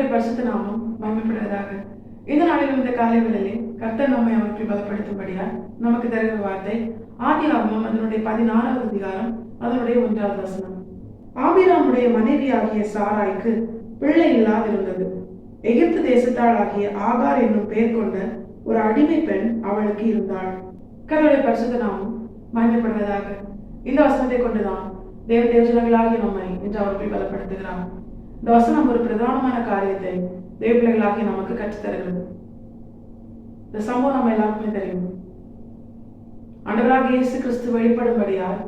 கர்த்தருடைய பரிசுத்த நாமம் மகிமைப்படுவதாக. இந்த நாளிலும் இந்த காலை வேளையிலே கர்த்தர் நம்மை அவருக்கு பலப்படுத்தும்படியால் நமக்கு தருகிற வார்த்தை ஆதியாகமம் அதனுடைய 16வது அதிகாரம் அதனுடைய 1வது வசனம். ஆபிராமுடைய மனைவியாகிய சாராய்க்கு பிள்ளை இல்லாதிருந்தது. எகிப்து தேசத்தாளாகிய ஆகார் என்னும் பெயர் கொண்ட ஒரு அடிமை பெண் அவளுக்கு இருந்தாள். கர்த்தருடைய பரிசுத்த நாமம் மகிமைப்படுவதாக. இந்த வசனத்தை கொண்டுதான் தேவஜனங்களாகிய நம்மை இன்று அவர்கள் பலப்படுத்துகிறார். இந்த வசனம் ஒரு பிரதானமான காரியத்தை தேவபிள்ளைகளாகிய நமக்கு கற்றுத்தருகிறது. இந்த சம்பவம் நம்ம எல்லாருக்குமே தெரியும். ஆண்டவராகிய இயேசு கிறிஸ்து வெளிப்படும்படியால்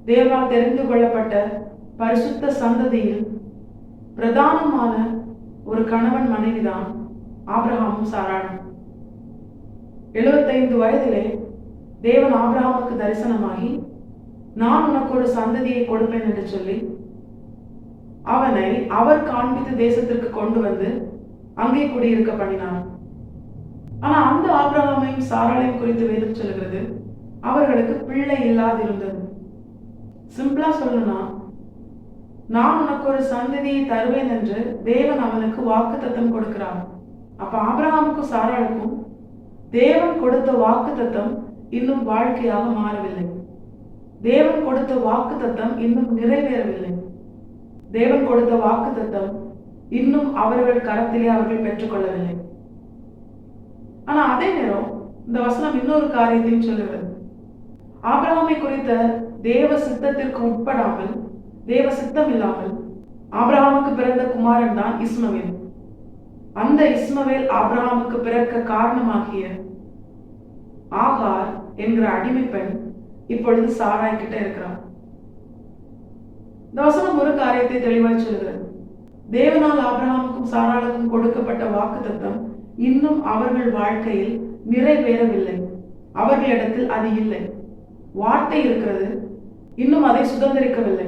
தேவனால் தெரிந்து கொள்ளப்பட்ட பரிசுத்த சந்ததியில் பிரதானமான ஒரு கணவன் மனைவிதான் ஆபிரகாமும் சாராளும். 75 வயதிலே தேவன் ஆபிரகாமுக்கு தரிசனமாகி, நான் உனக்கு ஒரு சந்ததியை கொடுப்பேன் என்று சொல்லி அவனை அவர் காண்பித்த தேசத்திற்கு கொண்டு வந்து அங்கே குடியிருக்க பண்ணினார். ஆனா அந்த ஆபிரகாமையும் சாராளையும் குறித்து வேதம் சொல்கிறது, அவர்களுக்கு பிள்ளை இல்லாதிருந்தது. சிம்பிளா சொல்லணும்னா, நான் உனக்கு ஒரு சந்ததியை தருவேன் என்று தேவன் அவனுக்கு வாக்குத்தத்தம் கொடுக்கிறார். அப்ப ஆபிரகாமுக்கும் சாராளுக்கும் தேவன் கொடுத்த வாக்குத்தத்தம் இன்னும் வாழ்க்கையாக மாறவில்லை. தேவன் கொடுத்த வாக்குத்தத்தம் இன்னும் நிறைவேறவில்லை. தேவன் கொடுத்த வாக்குத்தத்தம் இன்னும் அவர்கள் கரத்திலே அவர்கள் பெற்றுக்கொள்ளவில்லை. ஆனா அதே நேரம் இந்த வசனம் இன்னொரு காரியத்தையும் சொல்லுகிறது. ஆபிரகாமை குறித்த தேவ சித்தத்திற்கு உட்படாமல், தேவ சித்தம் இல்லாமல் ஆபிரகாமுக்கு பிறந்த குமாரன் தான் இஸ்மவேல். அந்த இஸ்மவேல் ஆபிரகாமுக்கு பிறக்க காரணமாகிய ஆகார் என்கிற அடிமை பெண் இப்பொழுது சாராய் கிட்ட இருக்கிறார். இந்த வசனம் ஒரு காரியத்தை தெளிவாய் சொல்கிறது. தேவனால் ஆபிரகாமுக்கும் சாராளுக்கும் கொடுக்கப்பட்ட வாக்குத்தத்தம் இன்னும் அவர்கள் வாழ்க்கையில் நிறைவேறவில்லை. அவர்களிடத்தில் அது இல்லை. வார்த்தை இருக்கிறது, இன்னும் அதை சுதந்திரிக்கவில்லை.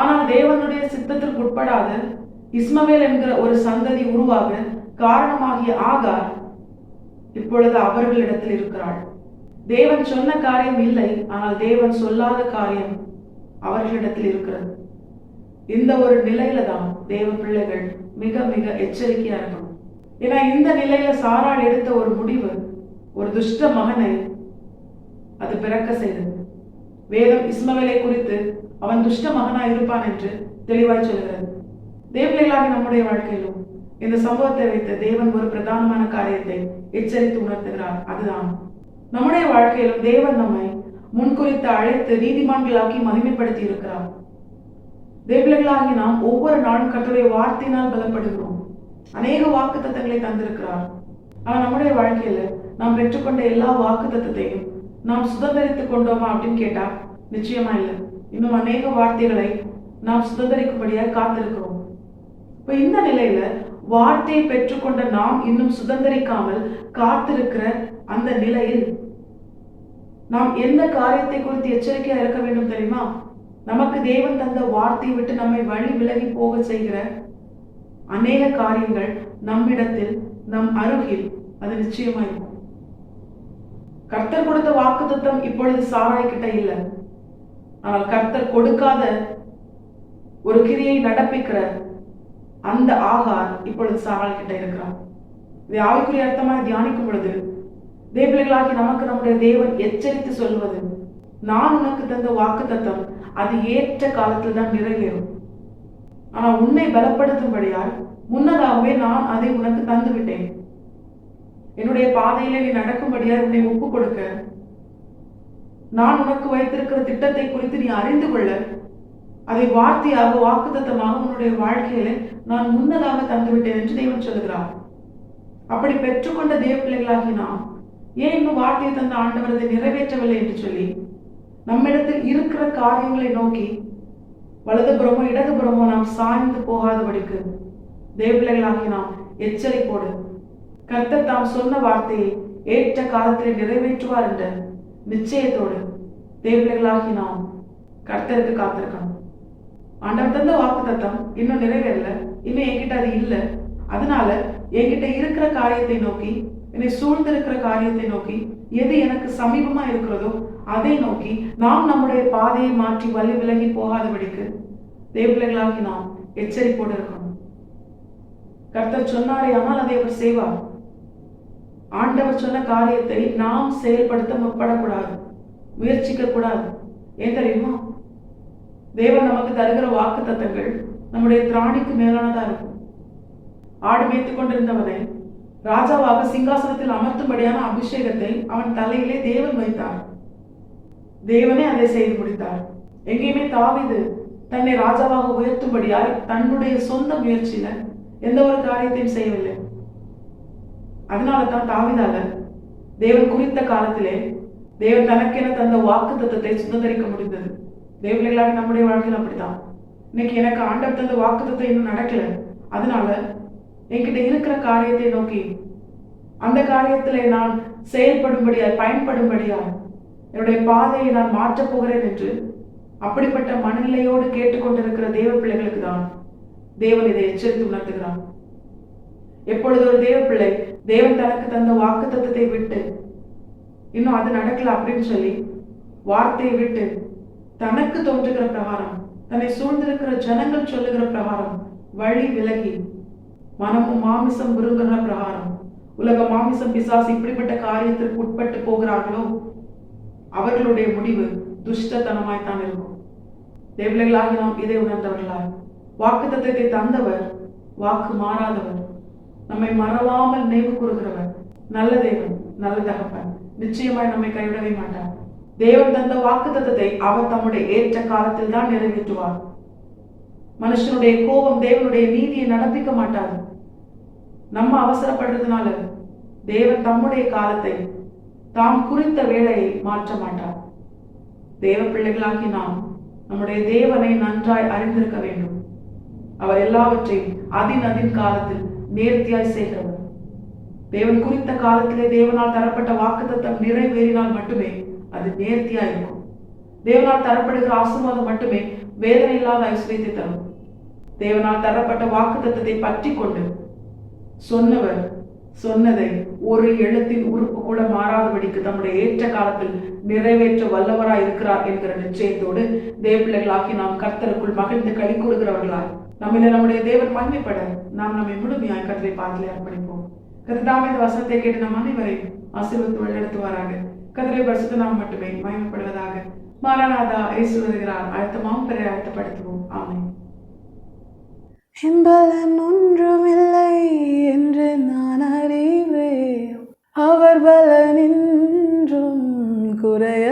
ஆனால் தேவனுடைய சித்தத்திற்கு உட்படாத இஸ்மவேல் என்கிற ஒரு சந்ததி உருவாக காரணமாகிய ஆகார் இப்பொழுது அவர்களிடத்தில் இருக்கிறாள். தேவன் சொன்ன காரியம் இல்லை, ஆனால் தேவன் சொல்லாத காரியம் அவர்களிடத்தில் இருக்கிறது. இந்த ஒரு நிலையில தான் தேவ பிள்ளைகள் மிக மிக எச்சரிக்கையா இருக்கணும். ஏன்னா இந்த நிலையில சாராள் எடுத்த ஒரு முடிவு ஒரு துஷ்ட மகனை அது பிறக்க செய்தது. வேதம் இஸ்மவேலை குறித்து அவன் துஷ்ட மகனாய் இருப்பான் என்று தெளிவாய் சொல்கிறது. தேவபிள்ளைகளாக நம்முடைய வாழ்க்கையிலும் இந்த சம்பவத்தை வைத்து தேவன் ஒரு பிரதானமான காரியத்தை எச்சரித்து உணர்த்துகிறார். அதுதான் நம்முடைய வாழ்க்கையிலும் தேவன் நம்மை முன்குறித்து அழைத்து நீதிமான்களாக்கி மகிமைப்படுத்தி இருக்கிறார். தேவபிள்ளைகளாகி நாம் ஒவ்வொரு நாளும் கர்த்தருடைய வார்த்தையினால் பலப்படுகிறோம். அநேக வாக்கு தத்தங்களை தந்திருக்கிறார். ஆனால் நம்முடைய வாழ்க்கையில நாம் பெற்றுக்கொண்ட எல்லா வாக்கு தத்தத்தையும் நாம் சுதந்திரித்துக் கொண்டோமா அப்படின்னு கேட்டா நிச்சயமா இல்லை. இன்னும் அநேக வார்த்தைகளை நாம் சுதந்திரிக்கும்படியாக காத்திருக்கிறோம். இப்ப இந்த நிலையில வார்த்தையை பெற்றுக்கொண்ட நாம் இன்னும் சுதந்திரிக்காமல் காத்திருக்கிற அந்த நிலையில் நாம் எந்த காரியத்தை குறித்து எச்சரிக்கையா இருக்க வேண்டும் தெரியுமா? நமக்கு தேவன் தந்த வார்த்தையை விட்டு நம்மை வழி விலகி போக செய்கிற அநேக காரியங்கள் நம்மிடத்தில், நம் அருகில் அது நிச்சயமா இருக்கும். கர்த்தர் கொடுத்த வாக்குத்தத்தம் இப்பொழுது சாராய் கிட்ட இல்லை. ஆனால் கர்த்தர் கொடுக்காத ஒரு கிரியை நடப்பிக்கிற அந்த ஆகார் இப்பொழுது சாராள் கிட்ட இருக்கிறார். இது ஆவிக்குரிய அர்த்தமாக தியானிக்கும் பொழுது தேவபிள்ளைகளாகி நமக்கு நம்முடைய தேவன் எச்சரித்து சொல்வது, நான் உனக்கு தந்த வாக்குத்தத்தம் அது ஏற்ற காலத்தில் தான் நிறைவேறும். ஆனா உன்னை பலப்படுத்தும்படியால் முன்னதாகவே நான் அதை உனக்கு தந்து விட்டேன். என்னுடைய பாதையிலே நீ நடக்கும்படியால் உன்னை ஒப்பு கொடுக்க, நான் உனக்கு வைத்திருக்கிற திட்டத்தை குறித்து நீ அறிந்து கொள்ள, அதை வார்த்தையாக வாக்குத்தத்தமாக உன்னுடைய வாழ்க்கையில நான் முன்னதாக தந்துவிட்டேன் என்று தேவன் சொல்லுகிறார். அப்படி பெற்றுக்கொண்ட தேவ பிள்ளைகளாகி நாம் ஏன் இன்னும் வார்த்தையை தந்த ஆண்டவர் அதை நிறைவேற்றவில்லை என்று சொல்லி நம்மிடத்தில் இருக்கிற காரியங்களை நோக்கி வலதுபுறமோ இடதுபுறமோ நாம் சாய்ந்து போகாதபடிக்கு தேவ பிள்ளைகளாகி நாம் எச்சரிப்போடு கர்த்தர் தாம் சொன்ன வார்த்தையை ஏற்ற காலத்தில் நிறைவேற்றுவார் என்ற நிச்சயத்தோடு தேவ பிள்ளைகளாகி நாம் கர்த்தருக்கு காத்திருக்கணும். ஆண்டவர் தந்த வாக்குத்தத்தம் இன்னும் நிறைவேறல, இன்னும் என்கிட்ட அது இல்லை. அதனால என்கிட்ட இருக்கிற காரியத்தை நோக்கி, என்னை சூழ்ந்திருக்கிற காரியத்தை நோக்கி, எது எனக்கு சமீபமா இருக்கிறதோ அதை நோக்கி நாம் நம்முடைய பாதையை மாற்றி வழி விலகி போகாதபடிக்கு தேவபிள்ளைகளாகி நாம் எச்சரிப்போடு இருக்கணும். கர்த்தர் சொன்னாரே ஆனால் அதை அவர் செய்வார். ஆண்டவர் சொன்ன காரியத்தை நாம் செயல்படுத்த முற்படக்கூடாது, முயற்சிக்க கூடாது. ஏன் தெரியுமா? தேவன் நமக்கு தருகிற வாக்கு தத்தங்கள் நம்முடைய திராணிக்கு மேலானதா இருக்கும். ஆடு மேய்த்துக் கொண்டிருந்தவனை ராஜாவாக சிங்காசனத்தில் அமர்த்தும்படியான அபிஷேகத்தை அவன் தலையிலே தேவன் வைத்தார். தேவனே அதை செய்து முடித்தார். எங்கேயுமே தாவீது தன்னை ராஜாவாக உயர்த்தும்படியாய் தன்னுடைய சொந்த முயற்சியில எந்த ஒரு காரியத்தையும் செய்யவில்லை. அதனாலதான் தாவீதால தேவன் குறித்த காலத்திலே தேவன் தனக்கென தந்த வாக்கு தத்தத்தை சுதந்திரிக்க முடிந்தது. தேவர்களாக நம்முடைய வாழ்க்கையில் அப்படித்தான். இன்னைக்கு எனக்கு ஆண்டவர் தந்த வாக்கு தத்தம் இன்னும் நடக்கல, அதனால என்கிட்ட இருக்கிற காரியத்தை நோக்கி அந்த காரியத்திலே நான் செயல்படும்படியாய் பயன்படும்படியாய் என்னுடைய பாதையை நான் மாற்றப் போகிறேன் என்று அப்படிப்பட்ட மனநிலையோடு கேட்டுக்கொண்டிருக்கிற தேவ பிள்ளைகளுக்கு தான் தேவன் இதை எச்சரித்து உணர்த்துகிறான். எப்பொழுது ஒரு தேவ பிள்ளை தேவன் தனக்கு தந்த வாக்கு தத்தத்தை விட்டு இன்னும் அது நடக்கல அப்படின்னு சொல்லி வார்த்தையை விட்டு தனக்கு தோன்றுகிற பிரகாரம், தன்னை சூழ்ந்திருக்கிற ஜனங்கள் சொல்லுகிற பிரகாரம் வழி விலகி மனமும் மாமிசம் விரும்புகிற பிரகாரம் உலக மாமிசம் பிசாசு இப்படிப்பட்ட காரியத்திற்கு உட்பட்டு போகிறார்களோ அவர்களுடைய முடிவு துஷ்டத்தனமாய்த்தான் இருக்கும். தேவர்களாகி நாம் இதை உணர்ந்தவர்களாய், வாக்கு தத்தத்தை தந்தவர் வாக்கு மாறாதவர், நம்மை மறவாமல் நினைவு கூறுகிறவர், நல்ல தேவன், நல்ல தகப்பன், நிச்சயமாய் நம்மை கைவிடவே மாட்டார். தேவன் தந்த வாக்கு தத்தத்தை அவர் தம்முடைய ஏற்ற காலத்தில் தான் நிறைவேற்றுவார். மனுஷனுடைய கோபம் தேவனுடைய நீதியை நடப்பிக்க மாட்டாது. நம்ம அவசரப்படுறதுனால தேவன் தம்முடைய காலத்தை, தாம் குறித்த வேளையை மாற்ற மாட்டார். தேவ பிள்ளைகளாகி நாம் நம்முடைய தேவனை நன்றாய் அறிந்திருக்க வேண்டும். அவர் எல்லாவற்றையும் அதின் காலத்தில் நேர்த்தியாய் செய்கிறவர். தேவன் குறித்த காலத்திலே தேவனால் தரப்பட்ட வாக்குத்தத்தம் நிறைவேறினால் மட்டுமே அது நேர்த்தியா இருக்கும். தேவனால் தரப்படுகிற ஆசீர்வாதம் மட்டுமே வேதனை இல்லாத ஐஸ்வர்யத்தை தரும். தேவனால் தரப்பட்ட வாக்குத்தத்தத்தை பற்றி கொண்டு சொன்னவர் சொன்னதை ஒரு எழுத்தின் உறுப்பு கூட மாறாதபடிக்கு தம்முடைய ஏற்ற காலத்தில் நிறைவேற்ற வல்லவராய் இருக்கிறார் என்கிற நிச்சயத்தோடு தேவ பிள்ளைகளாக்கி நாம் கர்த்தருக்குள் மகிழ்ந்து களி கூறுகிறவர்களாய் நம்முடைய தேவன் மகிமைப்பட நாம் நம்மை முழுமையாய் கர்த்தரை பாதத்திலே அர்ப்பணிப்போம். கர்த்தர் இந்த வசனத்தை கேட்டு நம் அனைவரையும் ஆசீர்வதித்து வழிநடத்துவாராக. கர்த்தரை பரிசுத்த நாம் மட்டுமே மகிமைப்படுவதாக. மாராநாதா இயேசு வருகிறார். அழுத்தமாம் பிறரை அழுத்தப்படுத்துவோம். ஆமென். பலன் ஒன்றுமில்லை என்று நான் அறிவேன், அவர் பலனின்றும் குறைய